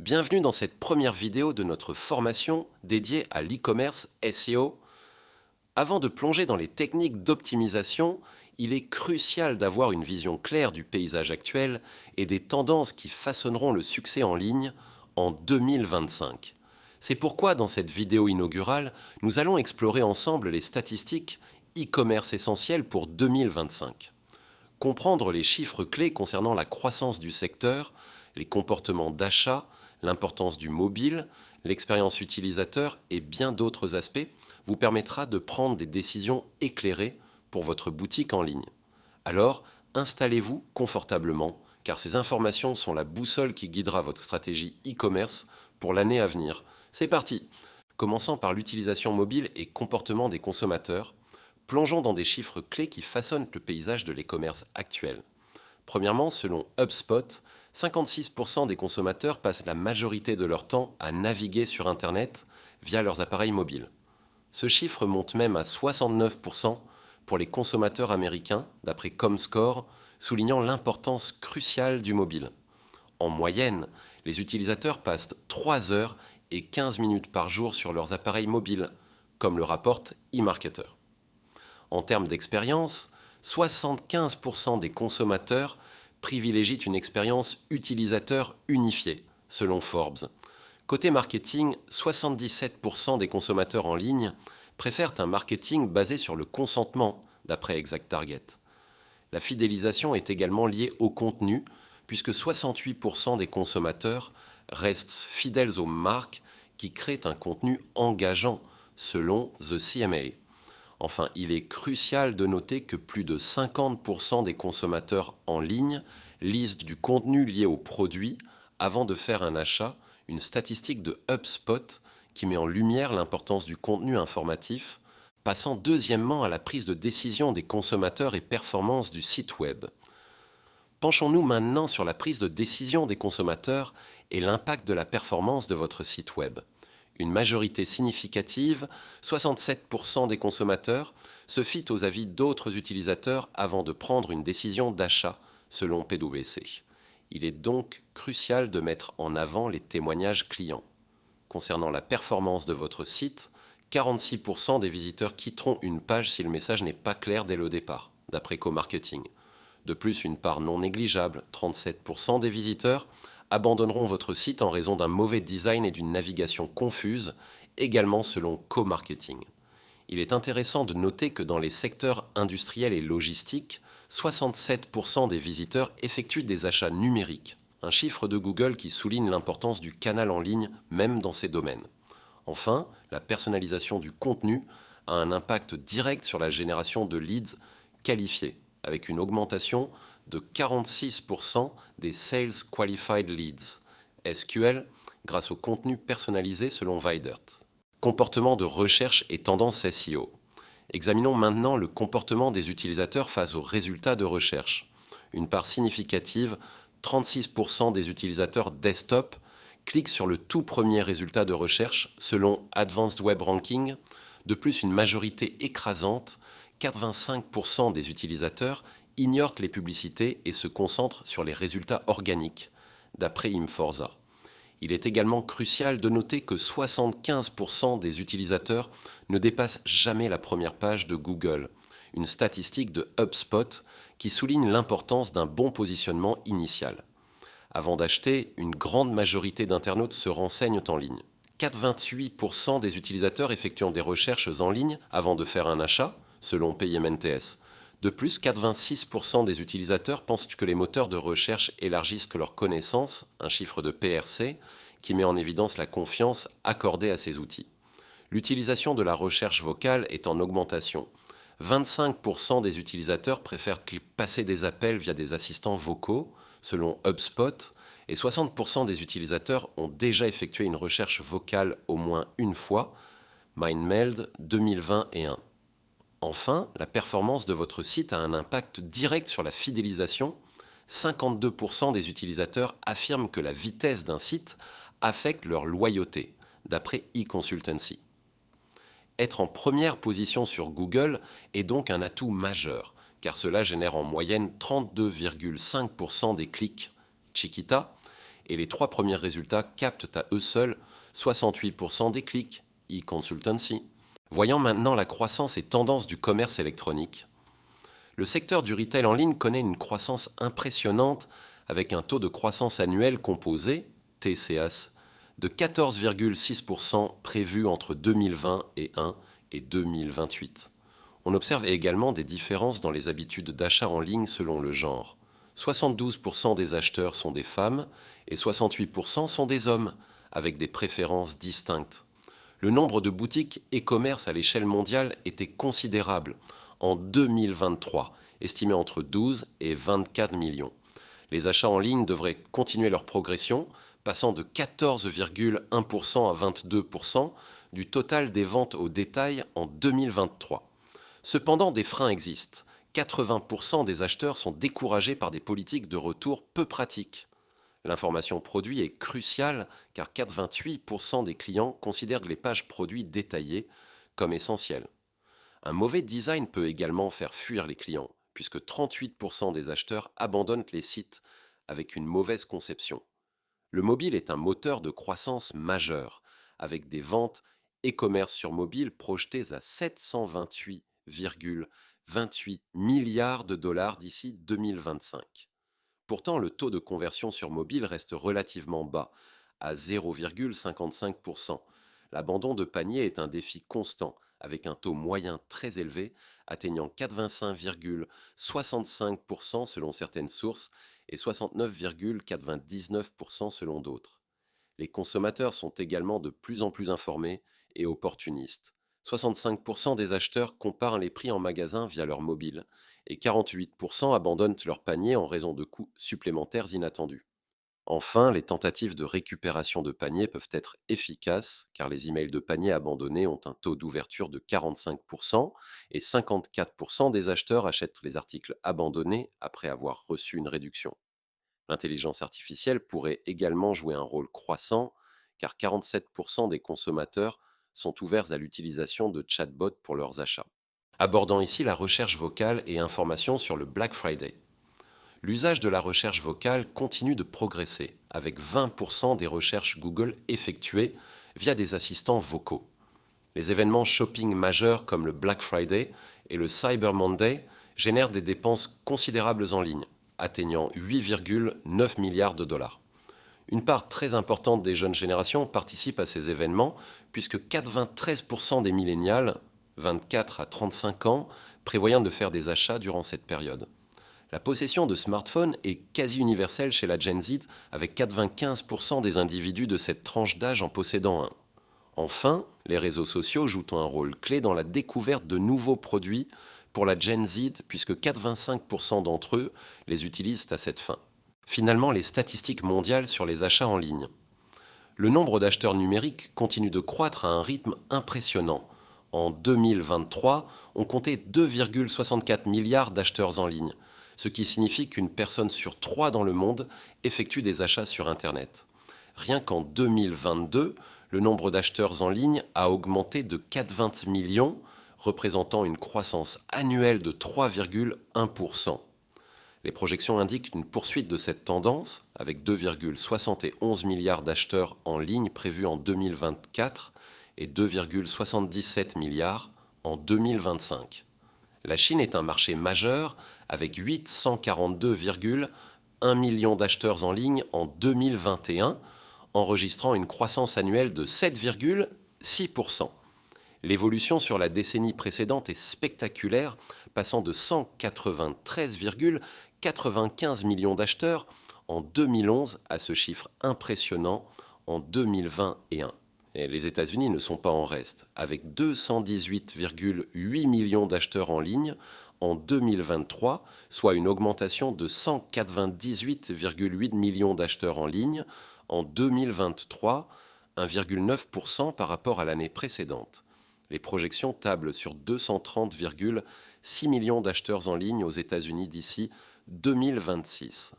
Bienvenue dans cette première vidéo de notre formation dédiée à l'e-commerce SEO. Avant de plonger dans les techniques d'optimisation, il est crucial d'avoir une vision claire du paysage actuel et des tendances qui façonneront le succès en ligne en 2025. C'est pourquoi dans cette vidéo inaugurale, nous allons explorer ensemble les statistiques e-commerce essentielles pour 2025. Comprendre les chiffres clés concernant la croissance du secteur, les comportements d'achat, l'importance du mobile, l'expérience utilisateur et bien d'autres aspects vous permettra de prendre des décisions éclairées pour votre boutique en ligne. Alors, installez-vous confortablement, car ces informations sont la boussole qui guidera votre stratégie e-commerce pour l'année à venir. C'est parti! Commençant par l'utilisation mobile et comportement des consommateurs, plongeons dans des chiffres clés qui façonnent le paysage de l'e-commerce actuel. Premièrement, selon HubSpot, 56% des consommateurs passent la majorité de leur temps à naviguer sur Internet via leurs appareils mobiles. Ce chiffre monte même à 69% pour les consommateurs américains, d'après Comscore, soulignant l'importance cruciale du mobile. En moyenne, les utilisateurs passent 3 heures et 15 minutes par jour sur leurs appareils mobiles, comme le rapporte eMarketer. En termes d'expérience, 75% des consommateurs privilégient une expérience utilisateur unifiée, selon Forbes. Côté marketing, 77% des consommateurs en ligne préfèrent un marketing basé sur le consentement, d'après ExactTarget. La fidélisation est également liée au contenu, puisque 68% des consommateurs restent fidèles aux marques qui créent un contenu engageant, selon The CMA. Enfin, il est crucial de noter que plus de 50% des consommateurs en ligne lisent du contenu lié au produit avant de faire un achat, une statistique de HubSpot qui met en lumière l'importance du contenu informatif, passant deuxièmement à la prise de décision des consommateurs et performance du site web. Penchons-nous maintenant sur la prise de décision des consommateurs et l'impact de la performance de votre site web. Une majorité significative, 67% des consommateurs, se fient aux avis d'autres utilisateurs avant de prendre une décision d'achat, selon PwC. Il est donc crucial de mettre en avant les témoignages clients. Concernant la performance de votre site, 46% des visiteurs quitteront une page si le message n'est pas clair dès le départ, d'après Co-Marketing. De plus, une part non négligeable, 37% des visiteurs, abandonneront votre site en raison d'un mauvais design et d'une navigation confuse, également selon Co-Marketing. Il est intéressant de noter que dans les secteurs industriels et logistiques, 67% des visiteurs effectuent des achats numériques, un chiffre de Google qui souligne l'importance du canal en ligne même dans ces domaines. Enfin, la personnalisation du contenu a un impact direct sur la génération de leads qualifiés, avec une augmentation de 46% des Sales Qualified Leads, SQL, grâce au contenu personnalisé selon Vidert. Comportement de recherche et tendance SEO. Examinons maintenant le comportement des utilisateurs face aux résultats de recherche. Une part significative, 36% des utilisateurs desktop, cliquent sur le tout premier résultat de recherche selon Advanced Web Ranking. De plus, une majorité écrasante, 85% des utilisateurs, ignorent les publicités et se concentrent sur les résultats organiques, d'après Inforza. Il est également crucial de noter que 75% des utilisateurs ne dépassent jamais la première page de Google, une statistique de HubSpot qui souligne l'importance d'un bon positionnement initial. Avant d'acheter, une grande majorité d'internautes se renseignent en ligne. 4,28% des utilisateurs effectuant des recherches en ligne avant de faire un achat, selon PIMNTS. De plus, 86% des utilisateurs pensent que les moteurs de recherche élargissent leurs connaissances, un chiffre de PRC, qui met en évidence la confiance accordée à ces outils. L'utilisation de la recherche vocale est en augmentation. 25% des utilisateurs préfèrent passer des appels via des assistants vocaux, selon HubSpot, et 60% des utilisateurs ont déjà effectué une recherche vocale au moins une fois, MindMeld 2021. Enfin, la performance de votre site a un impact direct sur la fidélisation. 52% des utilisateurs affirment que la vitesse d'un site affecte leur loyauté, d'après eConsultancy. Être en première position sur Google est donc un atout majeur, car cela génère en moyenne 32,5% des clics Chiquita et les 3 premiers résultats captent à eux seuls 68% des clics, e-consultancy. Voyons maintenant la croissance et tendance du commerce électronique. Le secteur du retail en ligne connaît une croissance impressionnante avec un taux de croissance annuel composé, TCS, de 14,6% prévu entre 2021 et 2028. On observe également des différences dans les habitudes d'achat en ligne selon le genre. 72% des acheteurs sont des femmes et 68% sont des hommes, avec des préférences distinctes. Le nombre de boutiques e-commerce à l'échelle mondiale était considérable en 2023, estimé entre 12 et 24 millions. Les achats en ligne devraient continuer leur progression, passant de 14,1% à 22% du total des ventes au détail en 2023. Cependant, des freins existent. 80% des acheteurs sont découragés par des politiques de retour peu pratiques. L'information produit est cruciale car 88% des clients considèrent les pages produits détaillées comme essentielles. Un mauvais design peut également faire fuir les clients, puisque 38% des acheteurs abandonnent les sites avec une mauvaise conception. Le mobile est un moteur de croissance majeur, avec des ventes e-commerce sur mobile projetées à 728,28 milliards de dollars d'ici 2025. Pourtant, le taux de conversion sur mobile reste relativement bas, à 0,55%. L'abandon de panier est un défi constant, avec un taux moyen très élevé, atteignant 85,65% selon certaines sources et 69,99% selon d'autres. Les consommateurs sont également de plus en plus informés et opportunistes. 65% des acheteurs comparent les prix en magasin via leur mobile et 48% abandonnent leur panier en raison de coûts supplémentaires inattendus. Enfin, les tentatives de récupération de panier peuvent être efficaces car les emails de panier abandonnés ont un taux d'ouverture de 45% et 54% des acheteurs achètent les articles abandonnés après avoir reçu une réduction. L'intelligence artificielle pourrait également jouer un rôle croissant car 47% des consommateurs sont ouverts à l'utilisation de chatbots pour leurs achats. Abordant ici la recherche vocale et informations sur le Black Friday. L'usage de la recherche vocale continue de progresser, avec 20% des recherches Google effectuées via des assistants vocaux. Les événements shopping majeurs comme le Black Friday et le Cyber Monday génèrent des dépenses considérables en ligne, atteignant 8,9 milliards de dollars. Une part très importante des jeunes générations participe à ces événements, puisque 93% des millénials, 24 à 35 ans, prévoyant de faire des achats durant cette période. La possession de smartphones est quasi universelle chez la Gen Z, avec 95% des individus de cette tranche d'âge en possédant un. Enfin, les réseaux sociaux jouent un rôle clé dans la découverte de nouveaux produits pour la Gen Z, puisque 85% d'entre eux les utilisent à cette fin. Finalement, les statistiques mondiales sur les achats en ligne. Le nombre d'acheteurs numériques continue de croître à un rythme impressionnant. En 2023, on comptait 2,64 milliards d'acheteurs en ligne, ce qui signifie qu'une personne sur 3 dans le monde effectue des achats sur Internet. Rien qu'en 2022, le nombre d'acheteurs en ligne a augmenté de 4,20 millions, représentant une croissance annuelle de 3,1%. Les projections indiquent une poursuite de cette tendance, avec 2,71 milliards d'acheteurs en ligne prévus en 2024 et 2,77 milliards en 2025. La Chine est un marché majeur, avec 842,1 millions d'acheteurs en ligne en 2021, enregistrant une croissance annuelle de 7,6%. L'évolution sur la décennie précédente est spectaculaire, passant de 193,95 millions d'acheteurs en 2011 à ce chiffre impressionnant en 2021. Et les États-Unis ne sont pas en reste, avec 218,8 millions d'acheteurs en ligne en 2023, soit une augmentation de 198,8 millions d'acheteurs en ligne en 2023, 1,9% par rapport à l'année précédente. Les projections tablent sur 230,6 millions d'acheteurs en ligne aux États-Unis d'ici 2026.